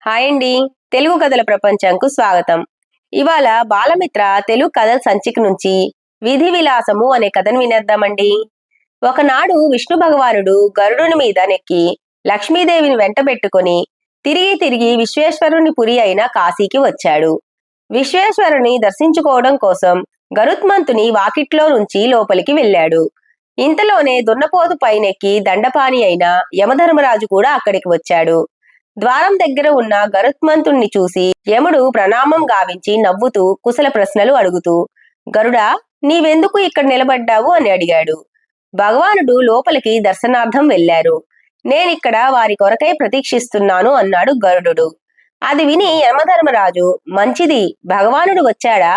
Hi అండి. తెలుగు కథల ప్రపంచంకు స్వాగతం. ఇవాళ బాలమిత్ర తెలుగు కథల సంచిక నుంచి విధి విలాసము అనే కథను వినేద్దామండి. ఒకనాడు విష్ణు భగవానుడు గరుడుని మీద నెక్కి లక్ష్మీదేవిని వెంటబెట్టుకుని తిరిగి తిరిగి విశ్వేశ్వరుని పురి అయిన కాశీకి వచ్చాడు. విశ్వేశ్వరుని దర్శించుకోవడం కోసం గరుత్మంతుని వాకిట్లో నుంచి లోపలికి వెళ్ళాడు. ఇంతలోనే దున్నపోతు పైనెక్కి దండపాని అయిన యమధర్మరాజు కూడా అక్కడికి వచ్చాడు. ద్వారం దగ్గర ఉన్న గరుత్మంతుణ్ణి చూసి యముడు ప్రణామం గావించి నవ్వుతూ కుశల ప్రశ్నలు అడుగుతూ, గరుడా, నీవెందుకు ఇక్కడ నిలబడ్డావు అని అడిగాడు. భగవానుడు లోపలికి దర్శనార్థం వెళ్లారు. నేనిక్కడ వారి కొరకై ప్రతీక్షిస్తున్నాను అన్నాడు గరుడు. అది విని యమధర్మరాజు, మంచిది, భగవానుడు వచ్చాడా,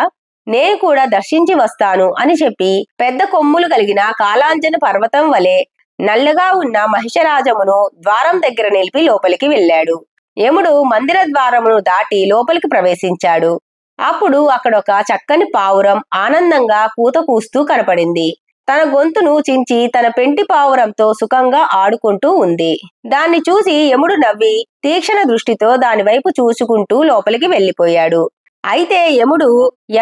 నేను కూడా దర్శించి వస్తాను అని చెప్పి పెద్ద కొమ్ములు కలిగిన కాలాంజన పర్వతం వలె నల్లగా ఉన్న మహిషరాజమును ద్వారం దగ్గర నిలిపి లోపలికి వెళ్ళాడు. యముడు మందిర ద్వారమును దాటి లోపలికి ప్రవేశించాడు. అప్పుడు అక్కడొక చక్కని పావురం ఆనందంగా కూత కూస్తూ కనపడింది. తన గొంతును చించి తన పెంటి పావురంతో సుఖంగా ఆడుకుంటూ ఉంది. దాన్ని చూసి యముడు నవ్వి తీక్షణ దృష్టితో దానివైపు చూసుకుంటూ లోపలికి వెళ్లిపోయాడు. అయితే యముడు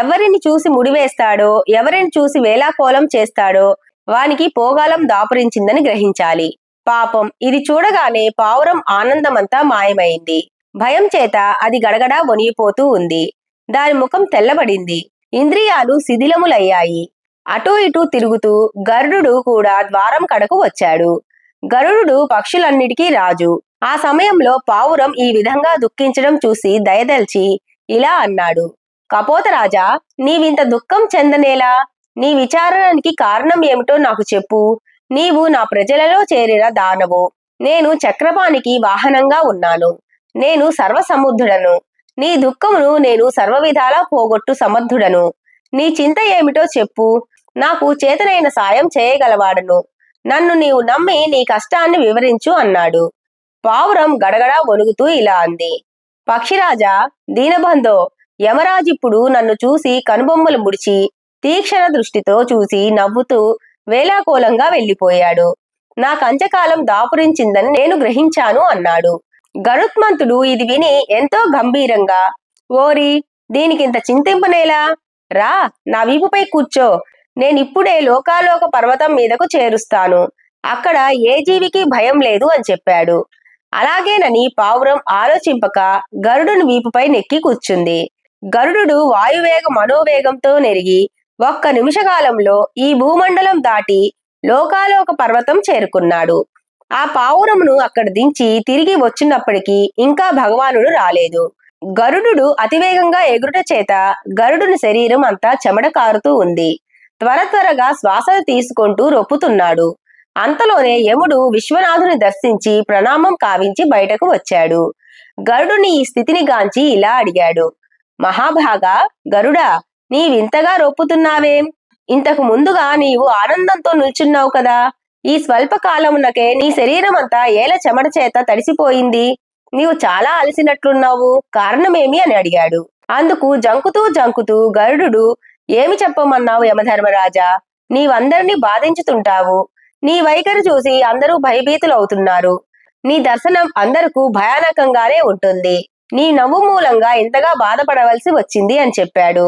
ఎవరిని చూసి ముడివేస్తాడో, ఎవరిని చూసి వేలాకోలం చేస్తాడో వానికి పోగాలం దాపురించిందని గ్రహించాలి. పాపం, ఇది చూడగానే పావురం ఆనందమంతా మాయమైంది. భయం చేత అది గడగడా వణిగిపోతూ ఉంది. దాని ముఖం తెల్లబడింది. ఇంద్రియాలు శిథిలములయ్యాయి. అటూ ఇటూ తిరుగుతూ గరుడు కూడా ద్వారం కడకు వచ్చాడు. గరుడు పక్షులన్నిటికీ రాజు. ఆ సమయంలో పావురం ఈ విధంగా దుఃఖించడం చూసి దయదల్చి ఇలా అన్నాడు, కపోతరాజా, నీవింత దుఃఖం చెందనేలా? నీ విచారానికి కారణం ఏమిటో నాకు చెప్పు. నీవు నా ప్రజలలో చేరిన దానవు. నేను చక్రపానికి వాహనంగా ఉన్నాను. నేను సర్వసముద్ధుడను. నీ దుఃఖమును నేను సర్వవిధాలా పోగొట్టు సమర్థుడను. నీ చింత ఏమిటో చెప్పు. నాకు చేతనైన సాయం చేయగలవాడను. నన్ను నీవు నమ్మి నీ కష్టాన్ని వివరించు అన్నాడు. పావురం గడగడా వణుగుతూ ఇలా అంది, పక్షిరాజా, దీనబంధో, యమరాజిప్పుడు నన్ను చూసి కనుబొమ్మలు ముడిచి తీక్షణ దృష్టితో చూసి నవ్వుతూ వేలాకోలంగా వెళ్లిపోయాడు. నా కంచకాలం దాపురించిందని నేను గ్రహించాను అన్నాడు. గరుత్మంతుడు ఇది విని ఎంతో గంభీరంగా, ఓరి, దీనికింత చింతింపనేలా? రా, నా వీపుపై కూర్చో. నేనిప్పుడే లోకాలోక పర్వతం మీదకు చేరుస్తాను. అక్కడ ఏ జీవికి భయం లేదు అని చెప్పాడు. అలాగేనని పావురం ఆలోచింపక గరుడుని వీపుపై నెక్కి కూర్చుంది. గరుడు వాయువేగ మనోవేగంతో నెరిగి ఒక్క నిమిషకాలంలో ఈ భూమండలం దాటి లోకాలోక పర్వతం చేరుకున్నాడు. ఆ పావురమును అక్కడ దించి తిరిగి వచ్చినప్పటికీ ఇంకా భగవానుడు రాలేదు. గరుడు అతివేగంగా ఎగురుట చేత గరుడుని శరీరం అంతా చెమట కారుతూ ఉంది. త్వరగా శ్వాసలు తీసుకుంటూ రొప్పుతున్నాడు. అంతలోనే యముడు విశ్వనాథుని దర్శించి ప్రణామం కావించి బయటకు వచ్చాడు. గరుడుని ఈ స్థితిని గాంచి ఇలా అడిగాడు, మహాభాగా, గరుడా, నీవింతగా రొప్పుతున్నావేం? ఇంతకు ముందుగా నీవు ఆనందంతో నిల్చున్నావు కదా. ఈ స్వల్ప కాలమునకే నీ శరీరం అంతా ఏల చెమట చేత తడిసిపోయింది. నీవు చాలా అలసినట్లున్నావు. కారణమేమి అని అడిగాడు. అందుకు జంకుతూ గరుడు, ఏమి చెప్పమన్నావు యమధర్మరాజా? నీవందరినీ బాధించుతుంటావు. నీ వైఖరి చూసి అందరూ భయభీతులవుతున్నారు. నీ దర్శనం అందరకు భయానకంగానే ఉంటుంది. నీ నవ్వు మూలంగా ఇంతగా బాధపడవలసి వచ్చింది అని చెప్పాడు.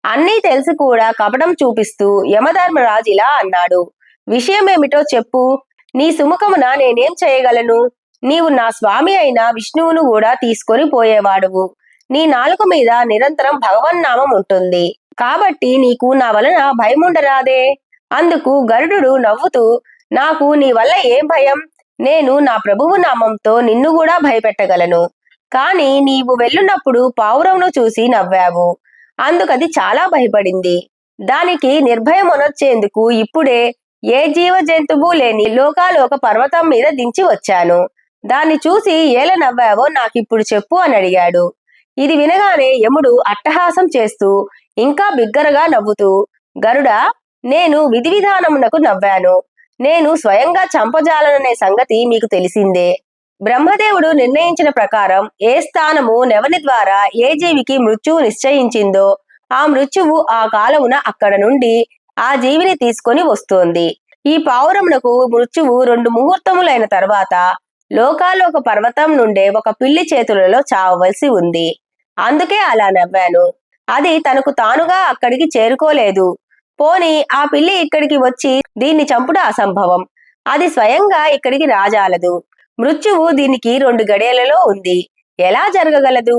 అన్నీ తెలిసి కూడా కపటం చూపిస్తూ యమధర్మరాజు ఇలా అన్నాడు, విషయమేమిటో చెప్పు. నీ సుముఖమున నేనేం చేయగలను? నీవు నా స్వామి అయిన విష్ణువును కూడా తీసుకొని పోయేవాడువు. నీ నాలుక మీద నిరంతరం భగవన్నామం ఉంటుంది. కాబట్టి నీకు నా వలన భయముండరాదే? అందుకు గరుడు నవ్వుతూ, నాకు నీ వల్ల ఏం భయం? నేను నా ప్రభువు నామంతో నిన్ను కూడా భయపెట్టగలను. కాని నీవు వెళ్ళున్నప్పుడు పావురమును చూసి నవ్వావు. అందుకది చాలా భయపడింది. దానికి నిర్భయమొనర్చేందుకు ఇప్పుడే ఏ జీవ జంతువు లేని లోకాలోక పర్వతం మీద దించి వచ్చాను. దాన్ని చూసి ఏల నవ్వావో నాకిప్పుడు చెప్పు అని అడిగాడు. ఇది వినగానే యముడు అట్టహాసం చేస్తూ ఇంకా బిగ్గరగా నవ్వుతూ, గరుడా, నేను విధి విధానమునకు నవ్వాను. నేను స్వయంగా చంపజాలననే సంగతి మీకు తెలిసిందే. బ్రహ్మదేవుడు నిర్ణయించిన ప్రకారం ఏ స్థానము నెవని ద్వారా ఏ జీవికి మృత్యువు నిశ్చయించిందో ఆ మృత్యువు ఆ కాలమున అక్కడ నుండి ఆ జీవిని తీసుకొని వస్తోంది. ఈ పావురమునకు మృత్యువు 2 ముహూర్తములైన తర్వాత లోకాలోక పర్వతం నుండే ఒక పిల్లి చేతులలో చావవలసి ఉంది. అందుకే అలా నవ్వాను. అది తనకు తానుగా అక్కడికి చేరుకోలేదు. పోని ఆ పిల్లి ఇక్కడికి వచ్చి దీన్ని చంపుట అసంభవం. అది స్వయంగా ఇక్కడికి రాజాలదు. మృత్యువు దీనికి 2 గడియలలో ఉంది. ఎలా జరగగలదు?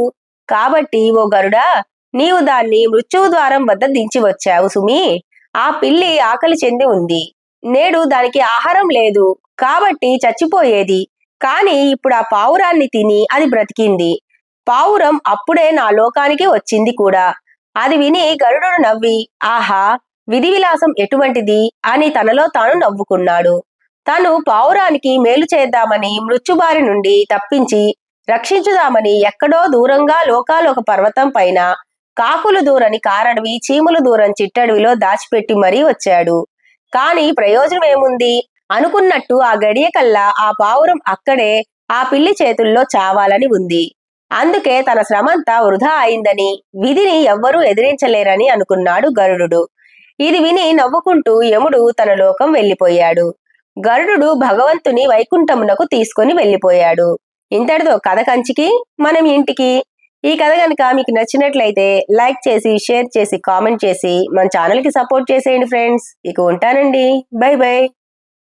కాబట్టి ఓ గరుడా, నీవు దాన్ని మృత్యువు ద్వారం వద్ద దించి వచ్చావు సుమీ. ఆ పిల్లి ఆకలి చెంది ఉంది. నేడు దానికి ఆహారం లేదు కాబట్టి చచ్చిపోయేది. కాని ఇప్పుడు ఆ పావురాన్ని తిని అది బ్రతికింది. పావురం అప్పుడే నా లోకానికి వచ్చింది కూడా. అది విని గరుడు నవ్వి, ఆహా, విధి విలాసం ఎటువంటిది అని తనలో తాను నవ్వుకున్నాడు. తను పావురానికి మేలు చేద్దామని, మృత్యుబారి నుండి తప్పించి రక్షించుదామని ఎక్కడో దూరంగా లోకాలొక పర్వతం పైన కాకులు దూరని కారడవి, చీములు దూరం చిట్టడవిలో దాచిపెట్టి మరీ వచ్చాడు. కాని ప్రయోజనం ఏముంది? అనుకున్నట్టు ఆ గడియ కల్లా ఆ పావురం అక్కడే ఆ పిల్లి చేతుల్లో చావాలని ఉంది. అందుకే తన శ్రమంతా వృధా అయిందని, విధిని ఎవ్వరూ ఎదిరించలేరని అనుకున్నాడు గరుడు. ఇది విని నవ్వుకుంటూ యముడు తన లోకం వెళ్లిపోయాడు. గరుడు భగవంతుని వైకుంఠమునకు తీసుకొని వెళ్లిపోయాడు. ఇంతటితో కథ కంచికి, మనం ఇంటికి. ఈ కథ గనక మీకు నచ్చినట్లయితే లైక్ చేసి, షేర్ చేసి, కామెంట్ చేసి మన ఛానల్ కి సపోర్ట్ చేసేయండి ఫ్రెండ్స్. ఇక ఉంటానండి. By by.